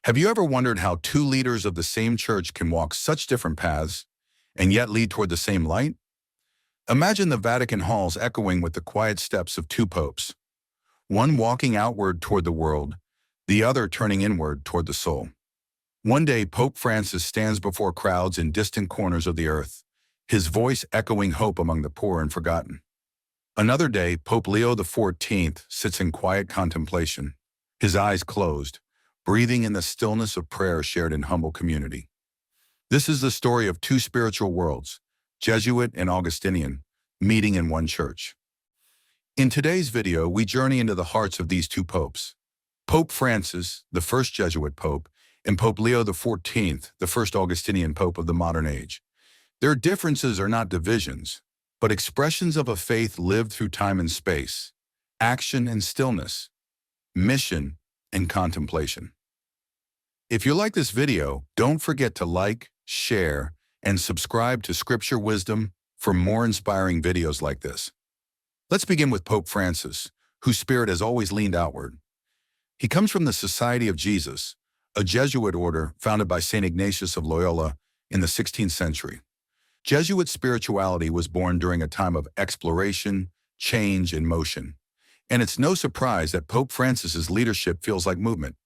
Have you ever wondered how two leaders of the same church can walk such different paths and yet lead toward the same light? Imagine the Vatican halls echoing with the quiet steps of two popes, one walking outward toward the world, the other turning inward toward the soul. One day, Pope Francis stands before crowds in distant corners of the earth, his voice echoing hope among the poor and forgotten. Another day, Pope Leo XIV sits in quiet contemplation, his eyes closed, breathing in the stillness of prayer shared in humble community. This is the story of two spiritual worlds, Jesuit and Augustinian, meeting in one church. In today's video, we journey into the hearts of these two popes. Pope Francis, the first Jesuit pope, and Pope Leo XIV, the first Augustinian pope of the modern age. Their differences are not divisions, but expressions of a faith lived through time and space, action and stillness, mission and contemplation. If you like this video, don't forget to like, share, and subscribe to Scripture Wisdom for more inspiring videos like this. Let's begin with Pope Francis, whose spirit has always leaned outward. He comes from the Society of Jesus, a Jesuit order founded by St. Ignatius of Loyola in the 16th century. Jesuit spirituality was born during a time of exploration, change, and motion. And it's no surprise that Pope Francis's leadership feels like movement.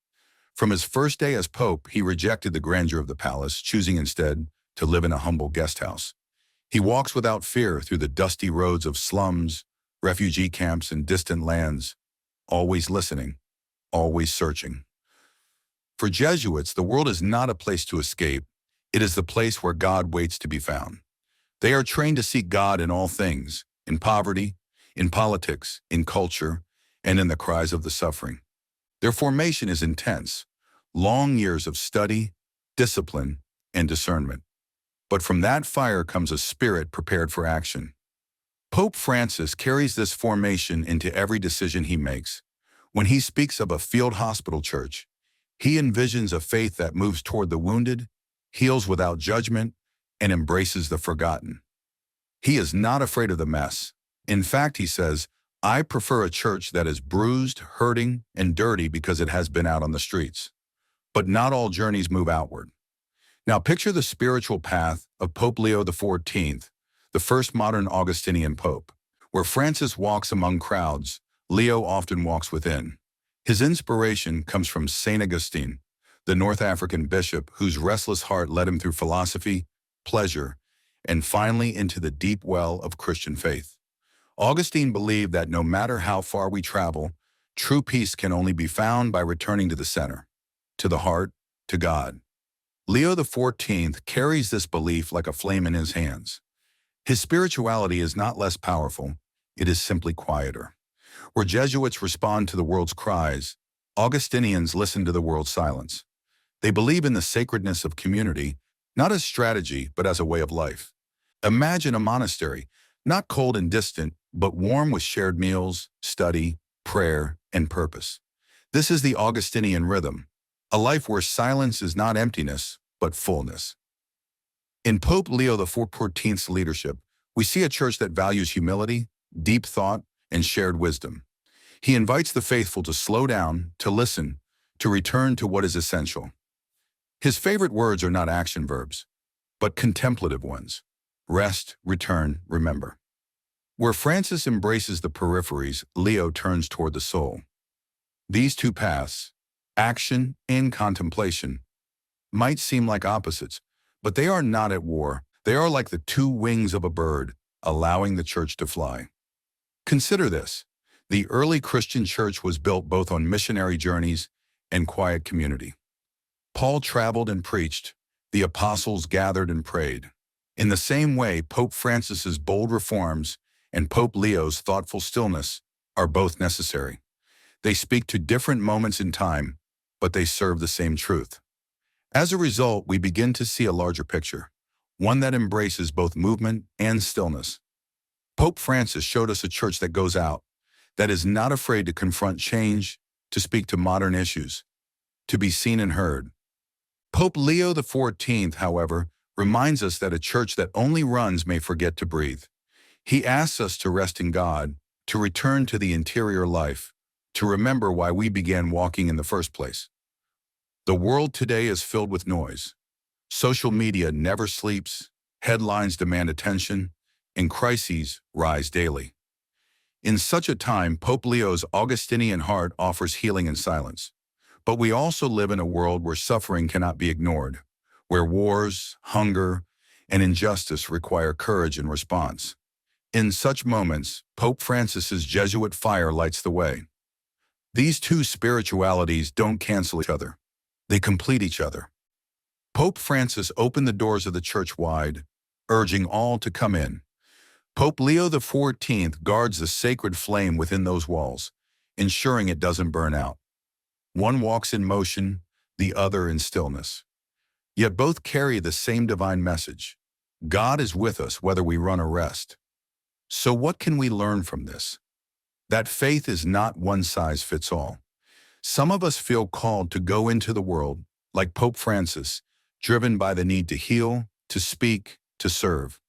From his first day as Pope, he rejected the grandeur of the palace, choosing instead to live in a humble guest house. He walks without fear through the dusty roads of slums, refugee camps, and distant lands, always listening, always searching. For Jesuits, the world is not a place to escape. It is the place where God waits to be found. They are trained to seek God in all things, in poverty, in politics, in culture, and in the cries of the suffering. Their formation is intense, long years of study, discipline, and discernment. But from that fire comes a spirit prepared for action. Pope Francis carries this formation into every decision he makes. When he speaks of a field hospital church, he envisions a faith that moves toward the wounded, heals without judgment, and embraces the forgotten. He is not afraid of the mess. In fact, he says, I prefer a church that is bruised, hurting, and dirty because it has been out on the streets. But not all journeys move outward. Now picture the spiritual path of Pope Leo XIV, the first modern Augustinian pope. Where Francis walks among crowds, Leo often walks within. His inspiration comes from St. Augustine, the North African bishop whose restless heart led him through philosophy, pleasure, and finally into the deep well of Christian faith. Augustine believed that no matter how far we travel, true peace can only be found by returning to the center, to the heart, to God. Leo XIV carries this belief like a flame in his hands. His spirituality is not less powerful, it is simply quieter. Where Jesuits respond to the world's cries, Augustinians listen to the world's silence. They believe in the sacredness of community, not as strategy, but as a way of life. Imagine a monastery, not cold and distant, but warm with shared meals, study, prayer, and purpose. This is the Augustinian rhythm, a life where silence is not emptiness, but fullness. In Pope Leo XIV's leadership, we see a church that values humility, deep thought, and shared wisdom. He invites the faithful to slow down, to listen, to return to what is essential. His favorite words are not action verbs, but contemplative ones. Rest, return, remember. Where Francis embraces the peripheries, Leo turns toward the soul. These two paths, action and contemplation, might seem like opposites, but they are not at war. They are like the two wings of a bird, allowing the church to fly. Consider this. The early Christian church was built both on missionary journeys and quiet community. Paul traveled and preached. The apostles gathered and prayed. In the same way, Pope Francis's bold reforms and Pope Leo's thoughtful stillness are both necessary. They speak to different moments in time, but they serve the same truth. As a result, we begin to see a larger picture, one that embraces both movement and stillness. Pope Francis showed us a church that goes out, that is not afraid to confront change, to speak to modern issues, to be seen and heard. Pope Leo XIV, however, reminds us that a church that only runs may forget to breathe. He asks us to rest in God, to return to the interior life, to remember why we began walking in the first place. The world today is filled with noise. Social media never sleeps, headlines demand attention, and crises rise daily. In such a time, Pope Leo's Augustinian heart offers healing in silence. But we also live in a world where suffering cannot be ignored, where wars, hunger, and injustice require courage and response. In such moments, Pope Francis's Jesuit fire lights the way. These two spiritualities don't cancel each other. They complete each other. Pope Francis opened the doors of the church wide, urging all to come in. Pope Leo XIV guards the sacred flame within those walls, ensuring it doesn't burn out. One walks in motion, the other in stillness. Yet both carry the same divine message. God is with us whether we run or rest. So what can we learn from this? That faith is not one size fits all. Some of us feel called to go into the world, like Pope Francis, driven by the need to heal, to speak, to serve.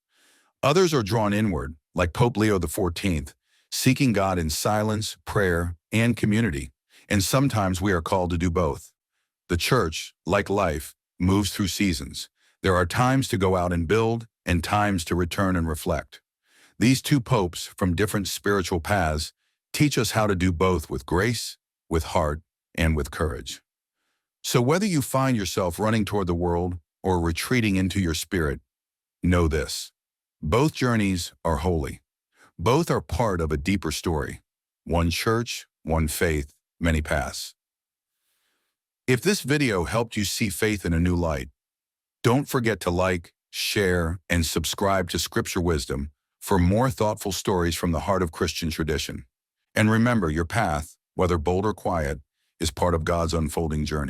Others are drawn inward, like Pope Leo XIV, seeking God in silence, prayer, and community. And sometimes we are called to do both. The church, like life, moves through seasons. There are times to go out and build, and times to return and reflect. These two popes from different spiritual paths teach us how to do both with grace, with heart, and with courage. So whether you find yourself running toward the world or retreating into your spirit, know this. Both journeys are holy. Both are part of a deeper story. One church, one faith, many paths. If this video helped you see faith in a new light, don't forget to like, share, and subscribe to Scripture Wisdom for more thoughtful stories from the heart of Christian tradition. And remember, your path, whether bold or quiet, is part of God's unfolding journey.